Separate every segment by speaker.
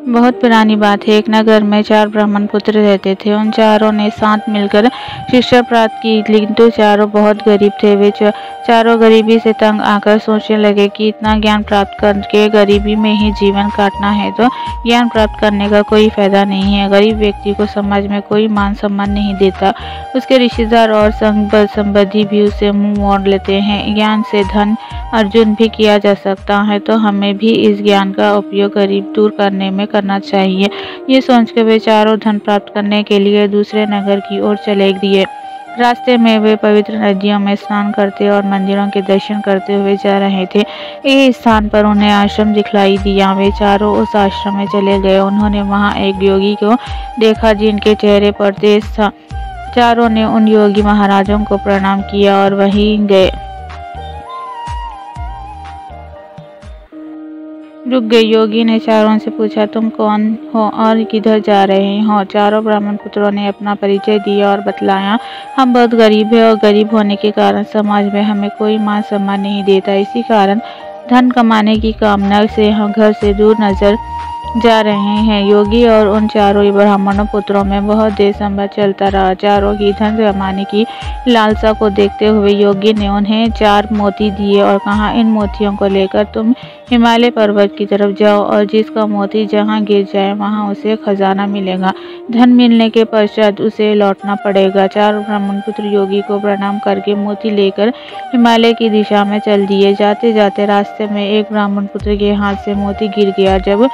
Speaker 1: बहुत पुरानी बात है। एक नगर में 4 ब्राह्मण पुत्र रहते थे। उन चारों ने साथ मिलकर शिक्षा प्राप्त की, किंतु चारों बहुत गरीब थे। वे चारों गरीबी से तंग आकर सोचने लगे कि इतना ज्ञान प्राप्त करके गरीबी में ही जीवन काटना है तो ज्ञान प्राप्त करने का कोई फायदा नहीं है। गरीब व्यक्ति को समाज में कोई मान सम्मान नहीं देता, उसके रिश्तेदार और संबंधी भी उसे मुंह मोड़ लेते हैं। ज्ञान से धन अर्जन भी किया जा सकता है, तो हमें भी इस ज्ञान का उपयोग गरीब दूर करने में करना चाहिए। ये सोचकर वे चारों धन प्राप्त करने के लिए दूसरे नगर की ओर चले दिए। रास्ते में वे पवित्र नदियों में स्नान करते और मंदिरों के दर्शन करते हुए जा रहे थे। एक स्थान पर उन्हें आश्रम दिखलाई दिया। वे चारों उस आश्रम में चले गए। उन्होंने वहां एक योगी को देखा जिनके चेहरे पर तेज था। चारों ने उन योगी महाराजों को प्रणाम किया और वहीं रुक गए। योगी ने चारों से पूछा, तुम कौन हो और किधर जा रहे हो? चारों ब्राह्मण पुत्रों ने अपना परिचय दिया और बतलाया, हम बहुत गरीब हैं और गरीब होने के कारण समाज में हमें कोई मान सम्मान नहीं देता। इसी कारण धन कमाने की कामना से हम घर से दूर नजर जा रहे हैं। योगी और उन चारों ब्राह्मणों पुत्रों में बहुत देर संवाद चलता रहा। चारों की धन कमाने की लालसा को देखते हुए योगी ने उन्हें 4 मोती दिए और कहा, इन मोतियों को लेकर तुम हिमालय पर्वत की तरफ जाओ और जिसका मोती जहाँ गिर जाए वहाँ उसे खजाना मिलेगा। धन मिलने के पश्चात उसे लौटना पड़ेगा। 4 ब्राह्मण पुत्र योगी को प्रणाम करके मोती लेकर हिमालय की दिशा में चल दिए। जाते जाते रास्ते में एक ब्राह्मण पुत्र के हाथ से मोती गिर गया। जब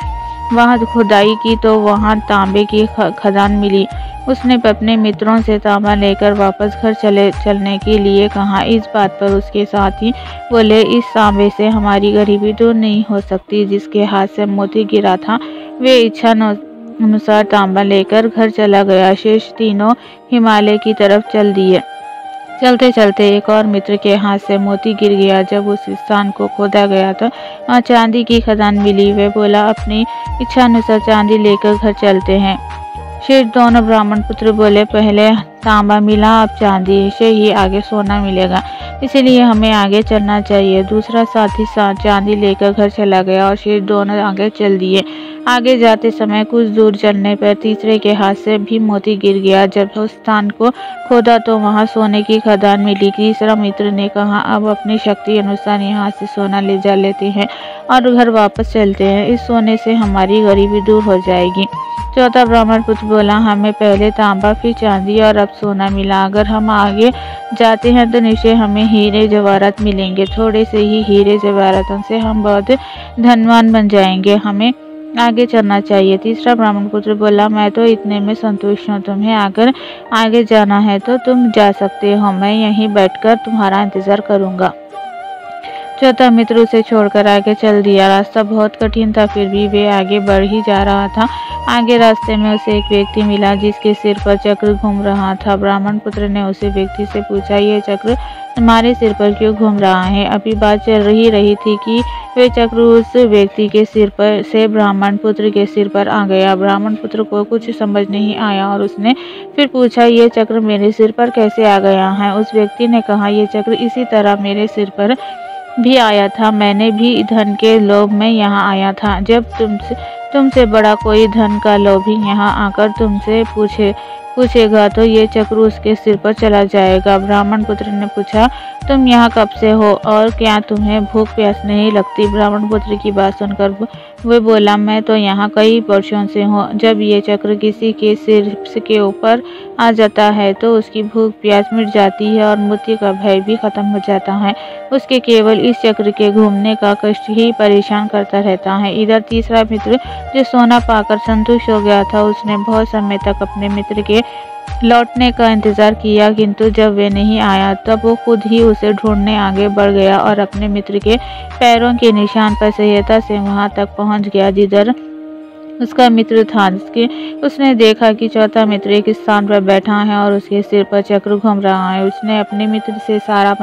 Speaker 1: वहां खुदाई की तो वहां तांबे की खदान मिली। उसने अपने मित्रों से तांबा लेकर वापस घर चलने के लिए कहा। इस बात पर उसके साथी बोले, इस तांबे से हमारी गरीबी दूर नहीं हो सकती। जिसके हाथ से मोती गिरा था वे इच्छा अनुसार तांबा लेकर घर चला गया। शेष तीनों हिमालय की तरफ चल दिए। चलते चलते एक और मित्र के हाथ से मोती गिर गया। जब उस स्थान को खोदा गया तो वहाँ चांदी की खदान मिली। वे बोला, अपनी इच्छा अनुसार चांदी लेकर घर चलते हैं। शेष दोनों ब्राह्मण पुत्र बोले, पहले तांबा मिला, अब चांदी से ही आगे सोना मिलेगा, इसलिए हमें आगे चलना चाहिए। दूसरा साथी चांदी लेकर घर चला गया और शेष दोनों आगे चल दिए। आगे जाते समय कुछ दूर चलने पर तीसरे के हाथ से भी मोती गिर गया। जब उस स्थान को खोदा तो वहां सोने की खदान मिली। तीसरा मित्र ने कहा, अब अपनी शक्ति अनुसार यहाँ से सोना ले जा लेते हैं और घर वापस चलते हैं। इस सोने से हमारी गरीबी दूर हो जाएगी। चौथा ब्राह्मण पुत्र बोला, हमें पहले तांबा फिर चांदी और अब सोना मिला। अगर हम आगे जाते हैं तो निश्चय हमें हीरे जवाहरात मिलेंगे। थोड़े से ही हीरे जवाहरातों से हम बहुत धनवान बन जाएंगे। हमें आगे चलना चाहिए। तीसरा ब्राह्मण पुत्र बोला, मैं तो इतने में संतुष्ट हूँ। तुम्हें अगर आगे जाना है तो तुम जा सकते हो, मैं यहीं बैठकर तुम्हारा इंतजार करूँगा। चौथा मित्र उसे छोड़कर आगे चल दिया। रास्ता बहुत कठिन था, फिर भी वे आगे बढ़ ही जा रहा था। आगे रास्ते में उसे एक व्यक्ति मिला जिसके सिर पर चक्र घूम रहा था। ब्राह्मण पुत्र ने उसे व्यक्ति से पूछा, ये चक्र तुम्हारे सिर पर क्यों घूम रहा है? अभी बात चल रही थी कि वे चक्र उस व्यक्ति के सिर पर से ब्राह्मण पुत्र के सिर पर आ गया। ब्राह्मण पुत्र को कुछ समझ नहीं आया और उसने फिर पूछा, ये चक्र मेरे सिर पर कैसे आ गया है? उस व्यक्ति ने कहा, ये चक्र इसी तरह मेरे सिर पर भी आया था। मैंने भी धन के लोभ में यहाँ आया था। जब तुमसे बड़ा कोई धन का लोभी यहाँ आकर तुमसे पूछेगा तो ये चक्र उसके सिर पर चला जाएगा। ब्राह्मण पुत्र ने पूछा, तुम यहाँ कब से हो और क्या तुम्हें भूख प्यास नहीं लगती? ब्राह्मण पुत्र की बात सुनकर वे बोला, मैं तो यहाँ कई वर्षों से हूँ। जब ये चक्र किसी के सिर के ऊपर आ जाता है तो उसकी भूख प्यास मिट जाती है और मृत्यु का भय भी खत्म हो जाता है। उसके केवल इस चक्र के घूमने का कष्ट ही परेशान करता रहता है। इधर तीसरा मित्र जो सोना पाकर संतुष्ट हो गया था, उसने बहुत समय तक अपने मित्र के लौटने का इंतजार किया, किंतु जब वे नहीं आया तब वो खुद ही उसे ढूंढने आगे बढ़ गया और अपने मित्र के पैरों के निशान पर सहायता से वहां तक पहुंच गया जिधर उसका मित्र था। उसने देखा कि चौथा मित्र एक स्थान पर बैठा है और उसके सिर पर चक्र घूम रहा है। उसने अपने मित्र से सारा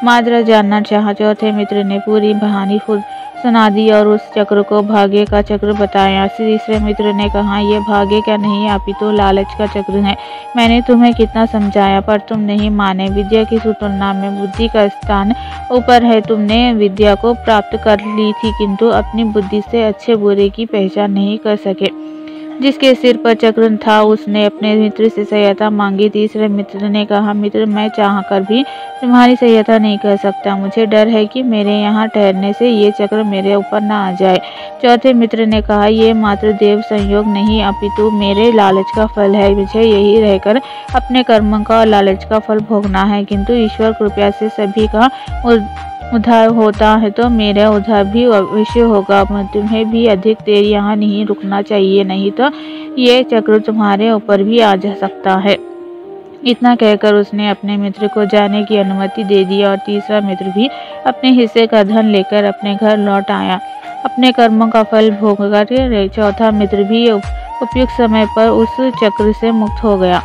Speaker 1: माजरा जानना चाहा। चौथे मित्र ने पूरी कहानी खुद सुना दी और उस चक्र को भाग्य का चक्र बताया। तीसरे मित्र ने कहा, यह भाग्य का नहीं अपितु लालच का चक्र है। मैंने तुम्हें कितना समझाया पर तुम नहीं माने। विद्या की तुलना में बुद्धि का स्थान ऊपर है। तुमने विद्या को प्राप्त कर ली थी किंतु अपनी बुद्धि से अच्छे बुरे की पहचान नहीं कर सके। जिसके सिर पर चक्र था उसने अपने मित्र से सहायता मांगी। तीसरे मित्र ने कहा, मित्र मैं चाहकर भी तुम्हारी सहायता नहीं कर सकता। मुझे डर है कि मेरे यहाँ ठहरने से ये चक्र मेरे ऊपर न आ जाए। चौथे मित्र ने कहा, ये मात्र देव संयोग नहीं अपितु मेरे लालच का फल है। मुझे यही रहकर अपने कर्मों का और लालच का फल भोगना है, किंतु ईश्वर कृपा से सभी का उद्धार होता है तो मेरा उद्धार भी अवश्य होगा। तुम्हें भी अधिक देर यहाँ नहीं रुकना चाहिए, नहीं तो ये चक्र तुम्हारे ऊपर भी आ जा सकता है। इतना कहकर उसने अपने मित्र को जाने की अनुमति दे दी और तीसरा मित्र भी अपने हिस्से का धन लेकर अपने घर लौट आया, अपने कर्मों का फल भोगकर। चौथा मित्र भी उपयुक्त समय पर उस चक्र से मुक्त हो गया।